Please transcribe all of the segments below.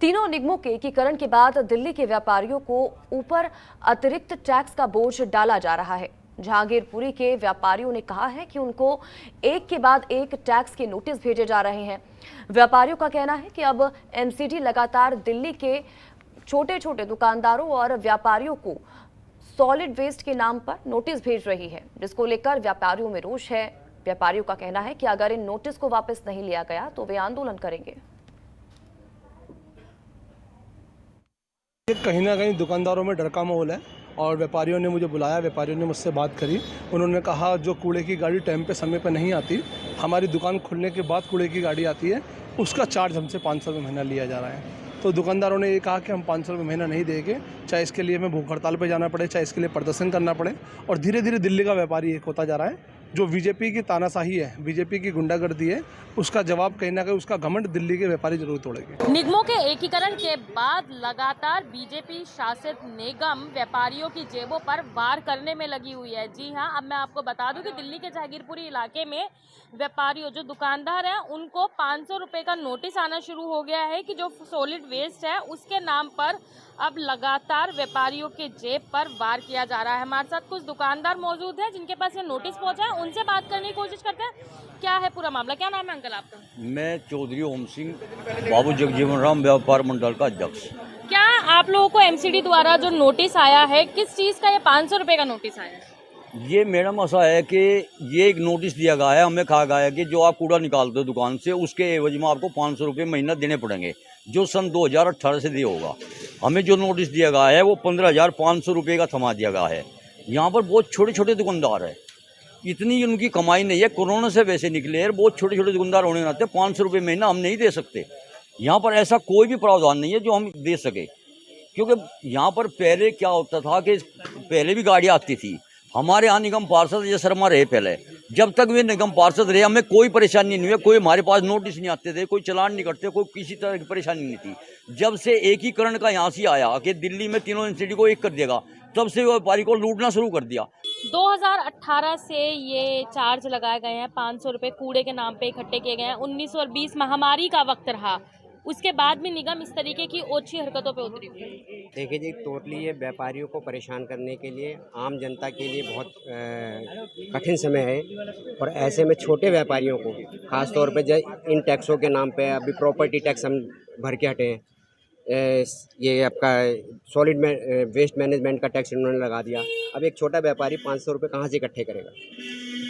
तीनों निगमों के एकीकरण के बाद दिल्ली के व्यापारियों को ऊपर अतिरिक्त टैक्स का बोझ डाला जा रहा है। जहांगीरपुरी के व्यापारियों ने कहा है कि उनको एक के बाद एक टैक्स के नोटिस भेजे जा रहे हैं। व्यापारियों का कहना है कि अब एमसीडी लगातार दिल्ली के छोटे छोटे दुकानदारों और व्यापारियों को सॉलिड वेस्ट के नाम पर नोटिस भेज रही है, जिसको लेकर व्यापारियों में रोष है। व्यापारियों का कहना है कि अगर इन नोटिस को वापस नहीं लिया गया तो वे आंदोलन करेंगे। कहीं ना कहीं दुकानदारों में डर का माहौल है और व्यापारियों ने मुझे बुलाया, व्यापारियों ने मुझसे बात करी। उन्होंने कहा जो कूड़े की गाड़ी टाइम पे समय पे नहीं आती, हमारी दुकान खुलने के बाद कूड़े की गाड़ी आती है, उसका चार्ज हमसे 500 रुपये महीना लिया जा रहा है। तो दुकानदारों ने ये कहा कि हम 500 रुपये महीना नहीं देंगे, चाहे इसके लिए हमें भूख हड़ताल पर जाना पड़े, चाहे इसके लिए प्रदर्शन करना पड़े। और धीरे धीरे दिल्ली का व्यापारी एक होता जा रहा है। जो बीजेपी की तानाशाही है, बीजेपी की गुंडागर्दी है, उसका जवाब कहीं ना कहीं उसका घमंड दिल्ली के व्यापारी जरूर तोड़ेंगे। निगमों के एकीकरण के बाद लगातार बीजेपी शासित निगम व्यापारियों की जेबों पर वार करने में लगी हुई है। जी हां, अब मैं आपको बता दूं कि दिल्ली के जहांगीरपुरी इलाके में व्यापारियों जो दुकानदार हैं उनको 500 रुपये का नोटिस आना शुरू हो गया है कि जो सॉलिड वेस्ट है उसके नाम पर अब लगातार व्यापारियों के जेब पर वार किया जा रहा है। हमारे साथ कुछ दुकानदार मौजूद हैं जिनके पास ये नोटिस पहुंचा है, उनसे बात करने की कोशिश करते हैं। क्या है पूरा मामला, क्या नाम है अंकल आपका? मैं चौधरी ओम सिंह, बाबू जगजीवन राम व्यापार मंडल का अध्यक्ष। क्या आप लोगों को एमसीडी द्वारा जो नोटिस आया है, किस चीज का? ये 500 रुपये का नोटिस आया है। ये मैडम ऐसा है कि ये एक नोटिस दिया गया है, हमें कहा गया है कि जो आप कूड़ा निकालते हो दुकान से, उसके एवज में आपको 500 रुपये महीना देने पड़ेंगे, जो सन 2018 से दिया होगा। हमें जो नोटिस दिया गया है वो 15,500 रुपये का थमा दिया गया है। यहाँ पर बहुत छोटे छोटे दुकानदार है, इतनी उनकी कमाई नहीं है, कोरोना से वैसे निकले हैं, बहुत छोटे छोटे दुकानदार होने नाते 500 रुपये महीना हम नहीं दे सकते। यहाँ पर ऐसा कोई भी प्रावधान नहीं है जो हम दे सके, क्योंकि यहाँ पर पहले क्या होता था कि पहले भी गाड़ी आती थी। हमारे यहाँ निगम पार्षद ये शर्मा रहे पहले, जब तक वे निगम पार्षद रहे हमें कोई परेशानी नहीं हुई, कोई हमारे पास नोटिस नहीं आते थे, कोई चालान नहीं करते, कोई किसी तरह की परेशानी नहीं थी। जब से एकीकरण का यहाँ से आया कि दिल्ली में तीनों एमसीडी को एक कर देगा, तब से व्यापारी को लूटना शुरू कर दिया। 2018 से ये चार्ज लगाए गए हैं, 500 रुपये कूड़े के नाम पे इकट्ठे किए गए हैं। 19 और 20 महामारी का वक्त रहा, उसके बाद भी निगम इस तरीके की ओछी हरकतों पे उतरी हुई है। देखिए जी, टोटली ये व्यापारियों को परेशान करने के लिए, आम जनता के लिए बहुत कठिन समय है। और ऐसे में छोटे व्यापारियों को ख़ास तौर पे इन टैक्सों के नाम पे, अभी प्रॉपर्टी टैक्स हम भर के हटे हैं, ये आपका सॉलिड वेस्ट मैनेजमेंट का टैक्स इन्होंने लगा दिया। अब एक छोटा व्यापारी 500 रुपये कहाँ से इकट्ठे करेगा,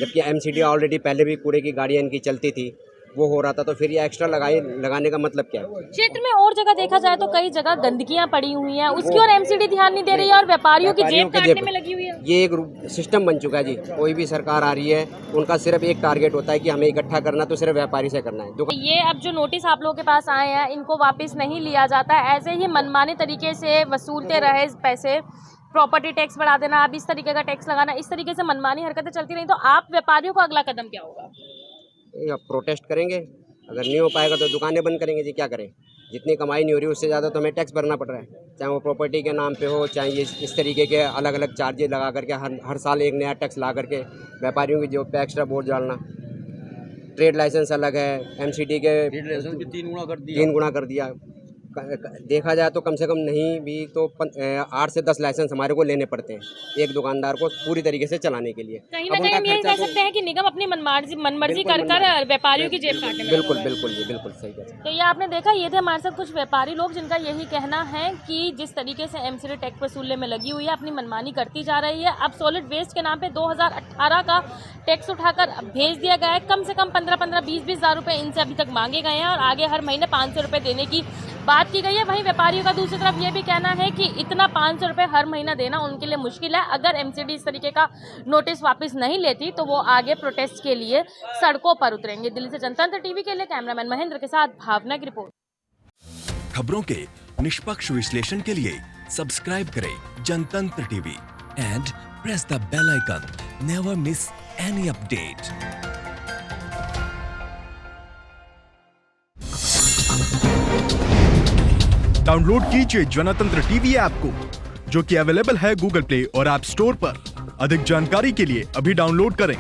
जबकि एमसीडी ऑलरेडी पहले भी कूड़े की गाड़ियाँ इनकी चलती थी, वो हो रहा था, तो फिर ये एक्स्ट्रा लगाने का मतलब क्या है? क्षेत्र में और जगह देखा जाए तो कई जगह गंदगियां पड़ी हुई हैं, उसकी और एमसीडी ध्यान नहीं दे रही है और व्यापारियों की जेब काटने में लगी हुई है। ये एक सिस्टम बन चुका है जी। कोई भी सरकार आ रही है, उनका सिर्फ एक टारगेट होता है कि हमें इकट्ठा करना, तो सिर्फ व्यापारी से करना है। ये अब जो नोटिस आप लोगों के पास आए हैं, इनको वापस नहीं लिया जाता, ऐसे ही मनमाने तरीके से वसूलते रहे पैसे, प्रॉपर्टी टैक्स बढ़ा देना, अब इस तरीके का टैक्स लगाना, इस तरीके से मनमानी हरकतें चलती रही, तो आप व्यापारियों का अगला कदम क्या होगा? प्रोटेस्ट करेंगे, अगर नहीं हो पाएगा तो दुकानें बंद करेंगे जी। क्या करें, जितनी कमाई नहीं हो रही उससे ज़्यादा तो हमें टैक्स भरना पड़ रहा है, चाहे वो प्रॉपर्टी के नाम पे हो, चाहे ये इस तरीके के अलग अलग चार्जेज लगा करके हर साल एक नया टैक्स ला करके व्यापारियों की जेब पे एक्स्ट्रा बोझ डालना। ट्रेड लाइसेंस अलग है, एमसीडी के 3 गुना कर दिया। देखा जाए तो कम से कम नहीं भी तो 8 से 10 लाइसेंस हमारे को लेने पड़ते हैं एक दुकानदार को पूरी तरीके से चलाने के लिए। कहीं ना कहीं हम ये कह सकते हैं कि निगम अपनी मनमर्जी कर व्यापारियों की जेब काटने में। बिल्कुल बिल्कुल जी, बिल्कुल सही कहते हैं। तो ये आपने देखा, ये थे हमारे साथ कुछ व्यापारी लोग जिनका यही कहना है कि जिस तरीके से एमसीडी टैक्स वसूलने में लगी हुई है, अपनी मनमानी करती जा रही है। अब सॉलिड वेस्ट के नाम पे 2018 का टैक्स उठाकर भेज दिया गया है। कम से कम 15-15, 20-20 हज़ार रुपये इनसे अभी तक मांगे गए हैं और आगे हर महीने 500 रुपये देने की बात की गई है। वहीं व्यापारियों का दूसरी तरफ ये भी कहना है कि इतना 500 रुपये हर महीना देना उनके लिए मुश्किल है। अगर एमसीडी इस तरीके का नोटिस वापस नहीं लेती तो वो आगे प्रोटेस्ट के लिए सड़कों पर उतरेंगे। दिल्ली से जनतंत्र टीवी के लिए कैमरामैन महेंद्र के साथ भावना की रिपोर्ट। खबरों के निष्पक्ष विश्लेषण के लिए सब्सक्राइब करें Jantantra TV and press the bell icon. Never miss any update. Download कीजिए जनतंत्र टीवी ऐप को, जो कि अवेलेबल है गूगल प्ले और ऐप स्टोर पर। अधिक जानकारी के लिए अभी डाउनलोड करें।